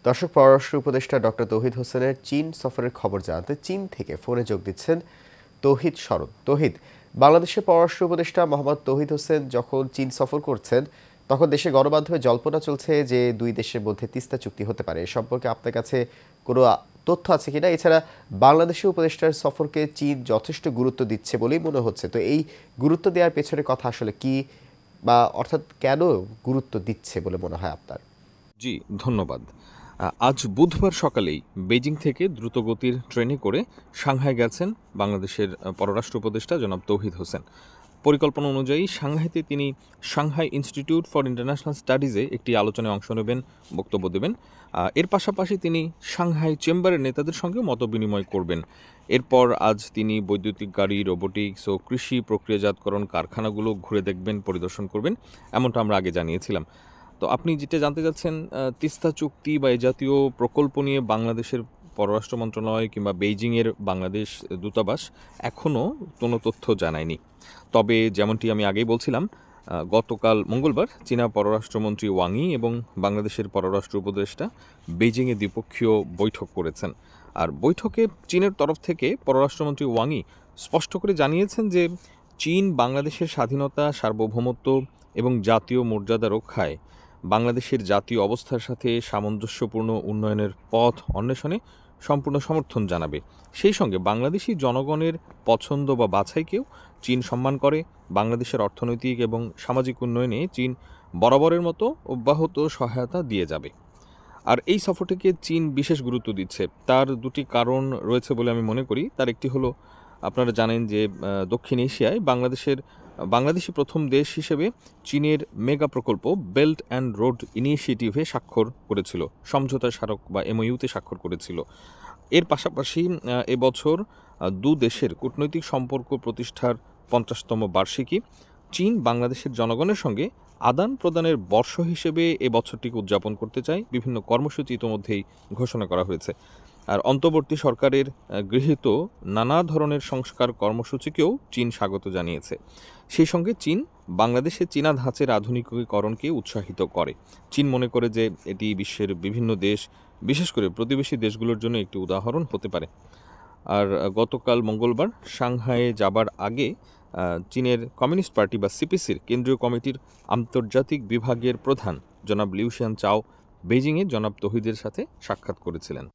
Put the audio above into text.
দর্শক, পররাষ্ট্র উপদেষ্টা ডক্টর তৌহিদ হোসেনের চীন সফরের খবর জানাতে চীন থেকে ফোনে যোগ দিচ্ছেন তৌহিদ শরৎ। তৌহিদ, বাংলাদেশের পররাষ্ট্র উপদেষ্টা মোহাম্মদ তৌহিদ হোসেন যখন চীন সফর করছেন তখন দেশে গণমাধ্যমে জল্পনা চলছে যে দুই দেশের মধ্যে তিস্তা চুক্তি হতে পারে। এ সম্পর্কে আপনার কাছে কোনো তথ্য আছে কিনা? এছাড়া বাংলাদেশের উপদেষ্টার সফরকে চীন যথেষ্ট গুরুত্ব দিচ্ছে বলেই মনে হচ্ছে। তো এই গুরুত্ব দেওয়ার পেছনে কথা আসলে কি, বা অর্থাৎ কেন গুরুত্ব দিচ্ছে বলে মনে হয় আপনার? জি, ধন্যবাদ। আজ বুধবার সকালেই বেজিং থেকে দ্রুতগতির ট্রেনে করে সাংহাই গেছেন বাংলাদেশের পররাষ্ট্র উপদেষ্টা জনাব তৌহিদ হোসেন। পরিকল্পনা অনুযায়ী সাংহাইতে তিনি সাংহাই ইনস্টিটিউট ফর ইন্টারন্যাশনাল স্টাডিজে একটি আলোচনায় অংশ নেবেন, বক্তব্য দেবেন। এর পাশাপাশি তিনি সাংহাই চেম্বারের নেতাদের সঙ্গে মতবিনিময় করবেন। এরপর আজ তিনি বৈদ্যুতিক গাড়ি, রোবোটিক্স ও কৃষি প্রক্রিয়াজাতকরণ কারখানাগুলো ঘুরে দেখবেন, পরিদর্শন করবেন, এমনটা আমরা আগে জানিয়েছিলাম। তো আপনি যেটা জানতে চাচ্ছেন, তিস্তা চুক্তি বা এই জাতীয় প্রকল্প নিয়ে বাংলাদেশের পররাষ্ট্র মন্ত্রণালয় কিংবা বেইজিংয়ের বাংলাদেশ দূতাবাস এখনও কোনো তথ্য জানায়নি। তবে যেমনটি আমি আগেই বলছিলাম, গতকাল মঙ্গলবার চীনা পররাষ্ট্রমন্ত্রী ওয়াং ই এবং বাংলাদেশের পররাষ্ট্র উপদেষ্টা বেইজিংয়ে দ্বিপক্ষীয় বৈঠক করেছেন। আর বৈঠকে চীনের তরফ থেকে পররাষ্ট্রমন্ত্রী ওয়াং ই স্পষ্ট করে জানিয়েছেন যে চীন বাংলাদেশের স্বাধীনতা, সার্বভৌমত্ব এবং জাতীয় মর্যাদা রক্ষায় বাংলাদেশের জাতীয় অবস্থার সাথে সামঞ্জস্যপূর্ণ উন্নয়নের পথ অন্বেষণে সম্পূর্ণ সমর্থন জানাবে। সেই সঙ্গে বাংলাদেশি জনগণের পছন্দ বা বাছাইকেও চীন সম্মান করে। বাংলাদেশের অর্থনৈতিক এবং সামাজিক উন্নয়নে চীন বরাবরের মতো অব্যাহত সহায়তা দিয়ে যাবে। আর এই সফরটিকে চীন বিশেষ গুরুত্ব দিচ্ছে, তার দুটি কারণ রয়েছে বলে আমি মনে করি। তার একটি হলো, আপনারা জানেন যে দক্ষিণ এশিয়ায় বাংলাদেশি প্রথম দেশ হিসেবে চীনের মেগা প্রকল্প বেল্ট অ্যান্ড রোড ইনিশিয়েটিভে স্বাক্ষর করেছিল, সমঝোতা স্মারক বা এমওইউতে স্বাক্ষর করেছিল। এর পাশাপাশি এবছর দু দেশের কূটনৈতিক সম্পর্ক প্রতিষ্ঠার 50তম বার্ষিকী। চীন বাংলাদেশের জনগণের সঙ্গে আদান প্রদানের বর্ষ হিসেবে এ বছরটিকে উদযাপন করতে চায়। বিভিন্ন কর্মসূচি ইতোমধ্যেই ঘোষণা করা হয়েছে। আর অন্তর্বর্তী সরকারের গৃহীত নানা ধরনের সংস্কার কর্মসূচিকেও চীন স্বাগত জানিয়েছে। সেই সঙ্গে চীন বাংলাদেশে চীনা ধাঁচের আধুনিকীকরণকে উৎসাহিত করে। চীন মনে করে যে এটি বিশ্বের বিভিন্ন দেশ, বিশেষ করে প্রতিবেশী দেশগুলোর জন্য একটি উদাহরণ হতে পারে। আর গতকাল মঙ্গলবার সাংহাইয়ে যাবার আগে চীনের কমিউনিস্ট পার্টি বা সিপিসির কেন্দ্রীয় কমিটির আন্তর্জাতিক বিভাগের প্রধান জনাব লিউ শিয়ান চাও বেইজিংয়ে জনাব তৌহিদের সাথে সাক্ষাৎ করেছিলেন।